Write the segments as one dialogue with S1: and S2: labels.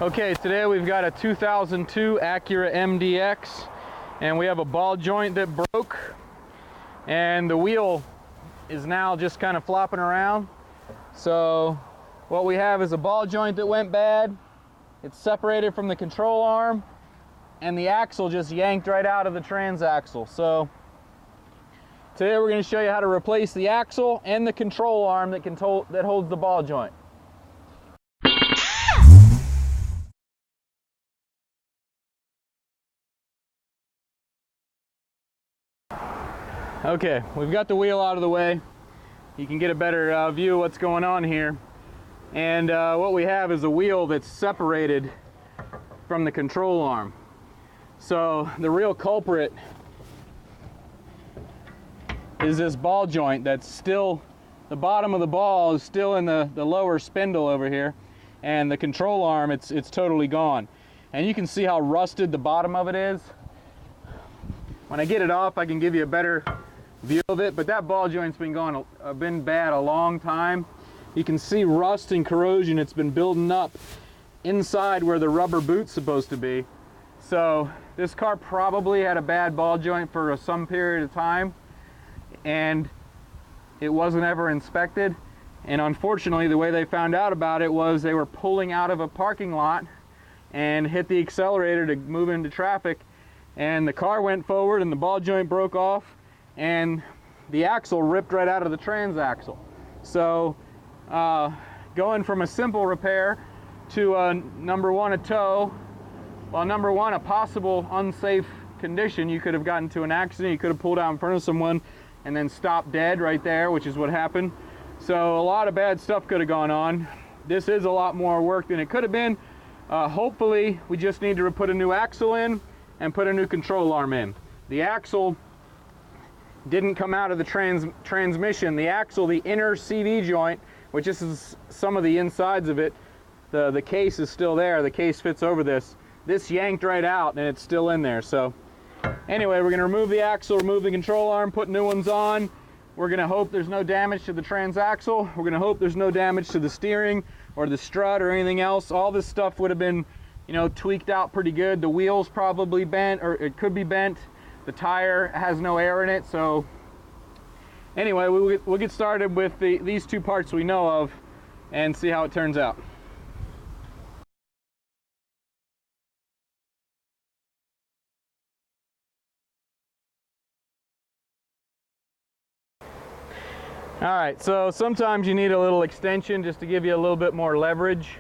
S1: Okay, today we've got a 2002 Acura MDX, and we have a ball joint that broke, and the wheel is now just kind of flopping around. So what we have is a ball joint that went bad. It's separated from the control arm, and the axle just yanked right out of the transaxle. So today we're going to show you how to replace the axle and the control arm that holds the ball joint. Okay, we've got the wheel out of the way. You can get a better view of what's going on here. And what we have is a wheel that's separated from the control arm. So the real culprit is this ball joint that's still, the bottom of the ball is still in the lower spindle over here, and the control arm, it's totally gone. And you can see how rusted the bottom of it is. When I get it off, I can give you a better view of it, but that ball joint's been bad a long time. You can see rust and corrosion. It's been building up inside where the rubber boot's supposed to be. So this car probably had a bad ball joint for some period of time, and it wasn't ever inspected. And unfortunately, the way they found out about it was they were pulling out of a parking lot and hit the accelerator to move into traffic, and the car went forward and the ball joint broke off, and the axle ripped right out of the transaxle. So going from a simple repair to number one, a tow, well, number one, a possible unsafe condition. You could have gotten to an accident. You could have pulled out in front of someone and then stopped dead right there, which is what happened. So a lot of bad stuff could have gone on. This is a lot more work than it could have been. Hopefully we just need to put a new axle in and put a new control arm in. The axle didn't come out of the transmission. The axle, the inner CV joint, which this is some of the insides of it, the case is still there. The case fits over this. This yanked right out and it's still in there. So anyway, we're gonna remove the axle, remove the control arm, put new ones on. We're gonna hope there's no damage to the transaxle. We're gonna hope there's no damage to the steering or the strut or anything else. All this stuff would have been, you know, tweaked out pretty good. The wheel's probably bent, or it could be bent. The tire has no air in it. So anyway, we'll get started with these two parts we know of and see how it turns out. All right, so sometimes you need a little extension just to give you a little bit more leverage.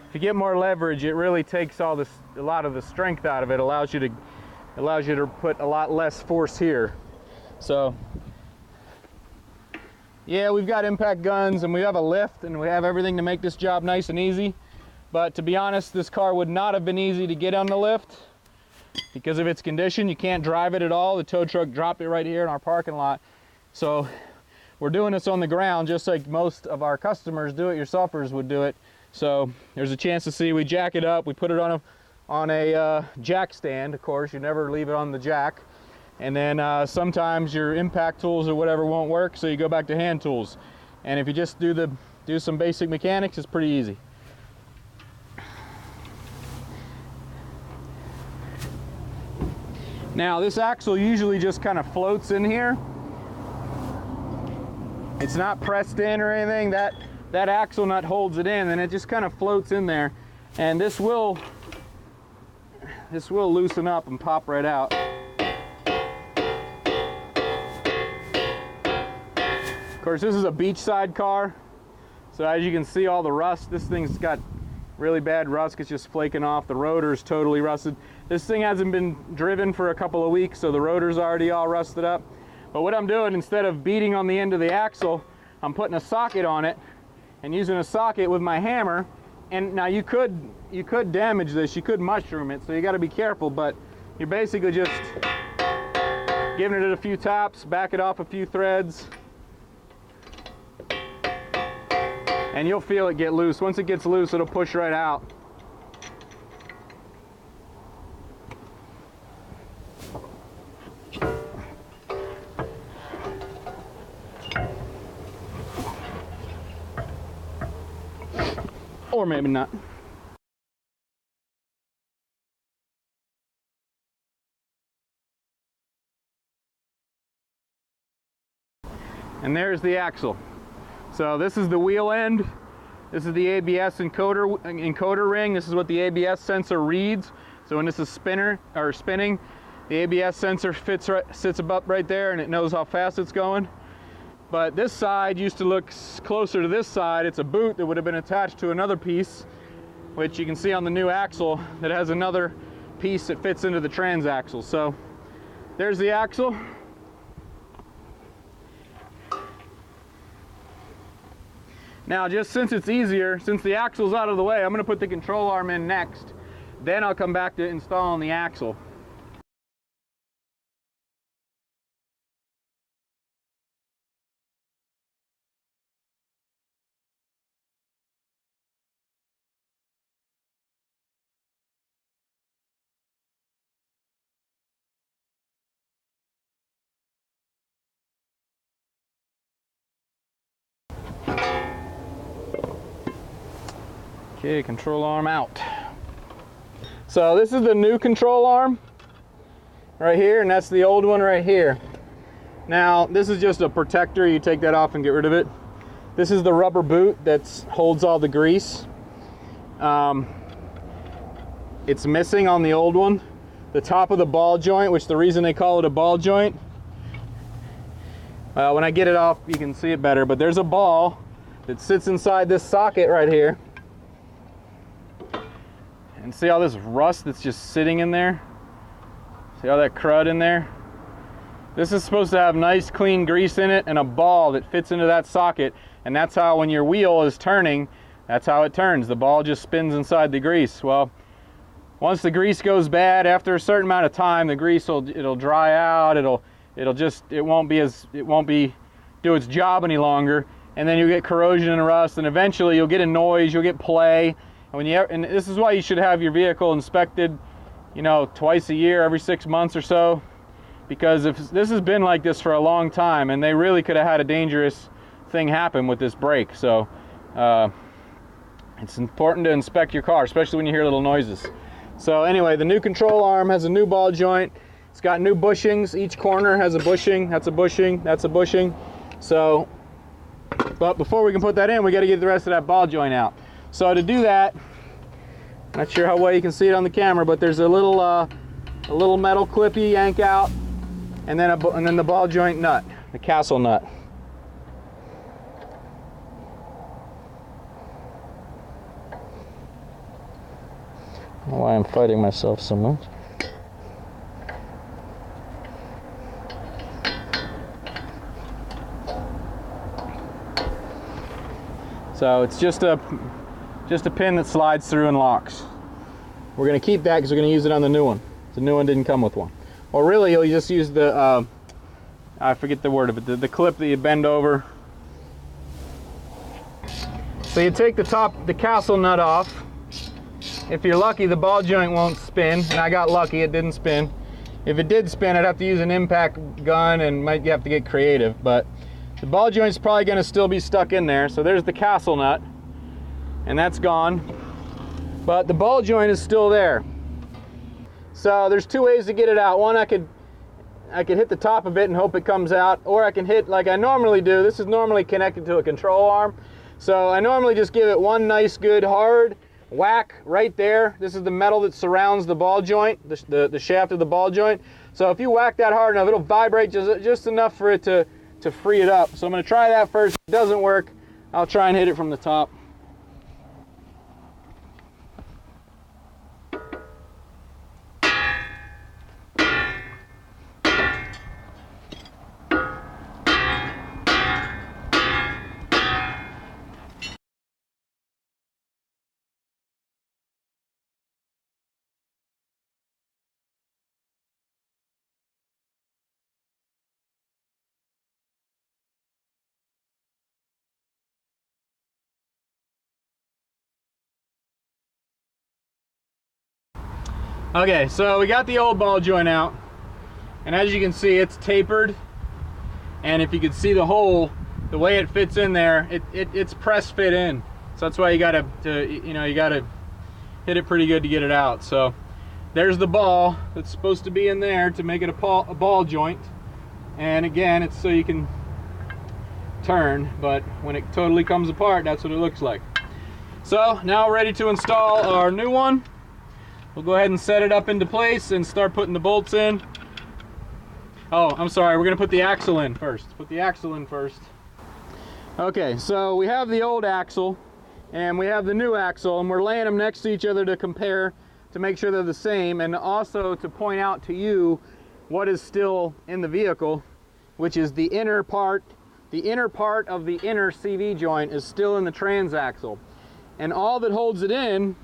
S1: If you get more leverage, it really takes a lot of the strength out of it. Allows you to put a lot less force here. So yeah, we've got impact guns and we have a lift and we have everything to make this job nice and easy. But to be honest, this car would not have been easy to get on the lift because of its condition. You can't drive it at all. The tow truck dropped it right here in our parking lot. So we're doing this on the ground just like most of our customers, do-it-yourselfers, would do it. So there's a chance to see we jack it up. We put it on a jack stand. Of course, you never leave it on the jack. And then sometimes your impact tools or whatever won't work, so you go back to hand tools. And if you just do some basic mechanics, it's pretty easy. Now this axle usually just kind of floats in here. It's not pressed in or anything. That axle nut holds it in, and it just kind of floats in there. And this will loosen up and pop right out. Of course, this is a beachside car, so as you can see all the rust, this thing's got really bad rust. It's just flaking off. The rotor's totally rusted. This thing hasn't been driven for a couple of weeks, so the rotor's already all rusted up. But what I'm doing, instead of beating on the end of the axle, I'm putting a socket on it and using a socket with my hammer. And now you could damage this, you could mushroom it, so you got to be careful, but you're basically just giving it a few taps, back it off a few threads, and you'll feel it get loose. Once it gets loose, it'll push right out. Or maybe not. And there's the axle. So this is the wheel end. This is the ABS encoder ring. This is what the ABS sensor reads. So when this is spinning, the ABS sensor sits up right there, and it knows how fast it's going. But this side used to look closer to this side. It's a boot that would have been attached to another piece, which you can see on the new axle that has another piece that fits into the transaxle. So there's the axle. Now, just since it's easier, since the axle's out of the way, I'm going to put the control arm in next. Then I'll come back to installing the axle. Okay, control arm out. So this is the new control arm right here, and that's the old one right here. Now, this is just a protector. You take that off and get rid of it. This is the rubber boot that holds all the grease. It's missing on the old one. The top of the ball joint, which the reason they call it a ball joint, when I get it off, you can see it better, but there's a ball that sits inside this socket right here. And see all this rust that's just sitting in there? See all that crud in there? This is supposed to have nice clean grease in it and a ball that fits into that socket, and that's how, when your wheel is turning, that's how it turns. The ball just spins inside the grease. Well, once the grease goes bad, after a certain amount of time, the grease it'll dry out, it won't do its job any longer, and then you'll get corrosion and rust, and eventually you'll get a noise, you'll get play. And this is why you should have your vehicle inspected, you know, twice a year, every 6 months or so, because if this has been like this for a long time, and they really could have had a dangerous thing happen with this brake. So it's important to inspect your car, especially when you hear little noises. So anyway, the new control arm has a new ball joint. It's got new bushings. Each corner has a bushing. That's a bushing. That's a bushing. So, but before we can put that in, we got to get the rest of that ball joint out. So to do that, not sure how well you can see it on the camera, but there's a little metal clip you yank out, and then the ball joint nut, the castle nut. I don't know why I'm fighting myself so much. So it's just a pin that slides through and locks. We're going to keep that because we're going to use it on the new one. The new one didn't come with one. Or really, you'll just use the, I forget the word of it, the clip that you bend over. So you take the castle nut off. If you're lucky, the ball joint won't spin, and I got lucky, it didn't spin. If it did spin, I'd have to use an impact gun and might have to get creative, but the ball joint's probably going to still be stuck in there. So there's the castle nut, and that's gone, but the ball joint is still there. So there's two ways to get it out. One, I could hit the top of it and hope it comes out, or I can hit like I normally do. This is normally connected to a control arm, so I normally just give it one nice good hard whack right there. This is the metal that surrounds the ball joint, the shaft of the ball joint. So if you whack that hard enough, it'll vibrate just enough for it to free it up. So I'm going to try that first. If it doesn't work, I'll try and hit it from the top. Okay, so we got the old ball joint out, and as you can see, it's tapered, and if you could see the hole, the way it fits in there, it's press fit in. So that's why you gotta hit it pretty good to get it out. So there's the ball that's supposed to be in there to make it a ball joint, and again, it's so you can turn, but when it totally comes apart, that's what it looks like. So now we're ready to install our new one. We'll go ahead and set it up into place and start putting the bolts in. Oh, I'm sorry, we're gonna put the axle in first. Put the axle in first. Okay, so we have the old axle and we have the new axle, and we're laying them next to each other to compare, to make sure they're the same, and also to point out to you what is still in the vehicle, which is the inner part. The inner part of the inner CV joint is still in the transaxle, and all that holds it in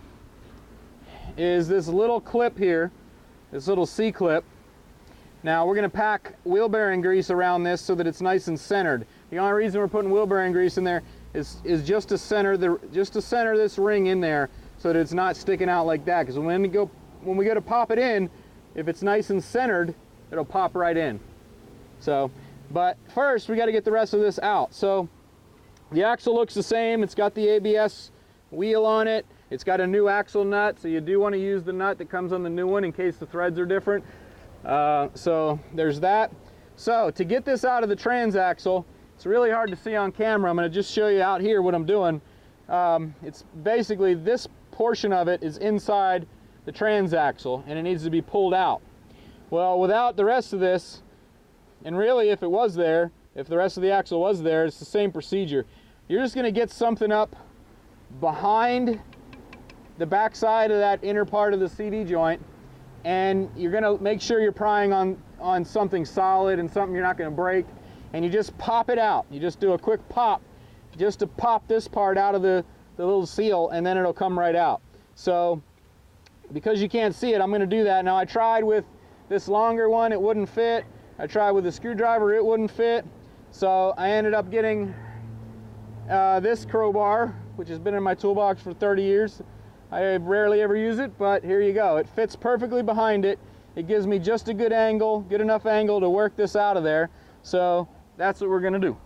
S1: is this little clip here, this little C-clip. Now we're going to pack wheel bearing grease around this so that it's nice and centered. The only reason we're putting wheel bearing grease in there is just to center this ring in there so that it's not sticking out like that. Because when we go to pop it in, if it's nice and centered, it'll pop right in. So, but first we got to get the rest of this out. So the axle looks the same. It's got the ABS wheel on it. It's got a new axle nut, so you do want to use the nut that comes on the new one in case the threads are different. So there's that. So to get this out of the transaxle, it's really hard to see on camera. I'm going to just show you out here what I'm doing. It's basically this portion of it is inside the transaxle and it needs to be pulled out. Well, without the rest of this, and really if it was there, if the rest of the axle was there, it's the same procedure. You're just going to get something up behind the back side of that inner part of the CV joint, and you're going to make sure you're prying on something solid and something you're not going to break, and you just pop it out. You just do a quick pop just to pop this part out of the little seal, and then it'll come right out. So because you can't see it, I'm going to do that. Now I tried with this longer one, it wouldn't fit. I tried with a screwdriver, it wouldn't fit. So I ended up getting this crowbar, which has been in my toolbox for 30 years. I rarely ever use it, but here you go. It fits perfectly behind it. It gives me just a good angle, good enough angle to work this out of there. So that's what we're going to do.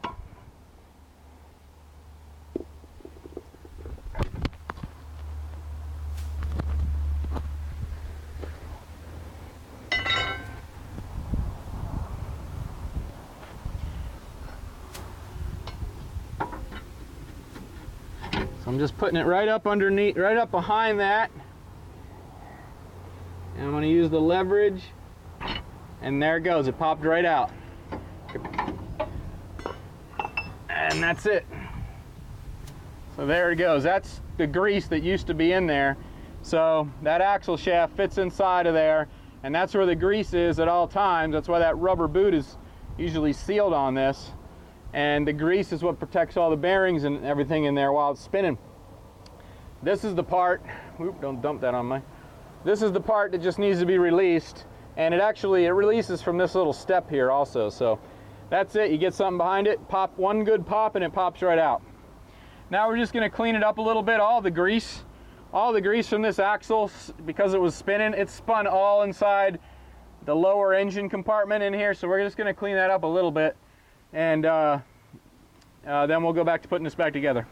S1: I'm just putting it right up underneath, right up behind that. And I'm going to use the leverage, and there it goes. It popped right out. And that's it. So there it goes. That's the grease that used to be in there. So that axle shaft fits inside of there, and that's where the grease is at all times. That's why that rubber boot is usually sealed on this. And the grease is what protects all the bearings and everything in there while it's spinning. This is the part, whoop, don't dump that on me. This is the part that just needs to be released, and it releases from this little step here also. So that's it. You get something behind it, pop one good pop, and it pops right out. Now we're just going to clean it up a little bit. All the grease from this axle, because it was spinning, it spun all inside the lower engine compartment in here. So we're just going to clean that up a little bit, and then we'll go back to putting this back together.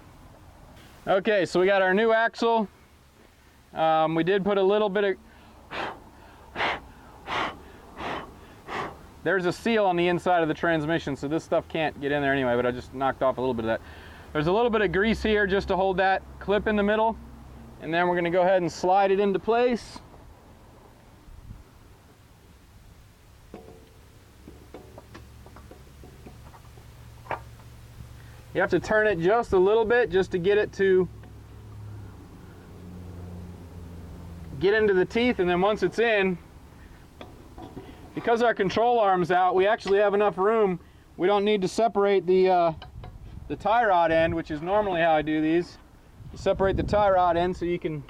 S1: Okay, so we got our new axle. We did put a little bit of, there's a seal on the inside of the transmission, so this stuff can't get in there anyway, but I just knocked off a little bit of that. There's a little bit of grease here just to hold that clip in the middle, and then we're going to go ahead and slide it into place. You have to turn it just a little bit just to get it to get into the teeth, and then once it's in, because our control arm's out, we actually have enough room. We don't need to separate the tie rod end, which is normally how I do these. You separate the tie rod end so you can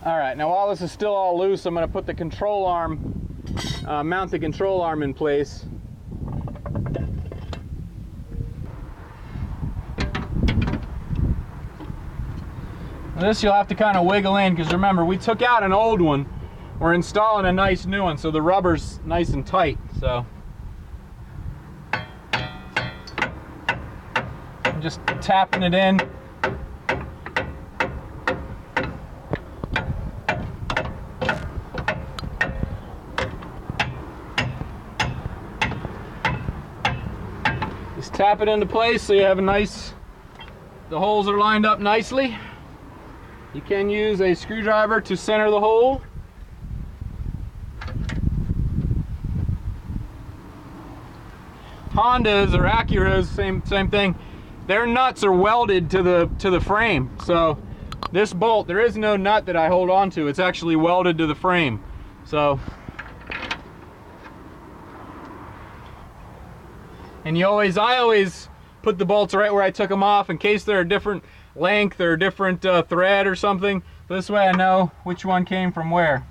S1: Alright, now while this is still all loose, I'm going to put the control arm, mount the control arm in place. This you'll have to kind of wiggle in, because remember, we took out an old one. We're installing a nice new one, so the rubber's nice and tight. So I'm just tapping it in. Just tap it into place so you have a nice, the holes are lined up nicely. You can use a screwdriver to center the hole. Hondas or Acuras, same thing. Their nuts are welded to the frame. So this bolt, there is no nut that I hold on to. It's actually welded to the frame. So, and I always put the bolts right where I took them off in case they're a different length or a different thread or something. This way I know which one came from where.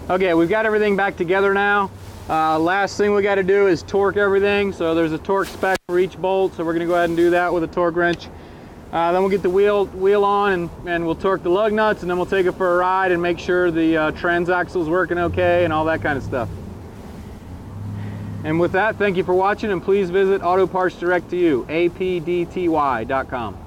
S1: Okay, we've got everything back together now. Last thing we got to do is torque everything. So there's a torque spec for each bolt, so we're going to go ahead and do that with a torque wrench. Then we'll get the wheel on and we'll torque the lug nuts, and then we'll take it for a ride and make sure the transaxle's working okay and all that kind of stuff. And with that, thank you for watching, and please visit Auto Parts Direct to You, APDTY.com.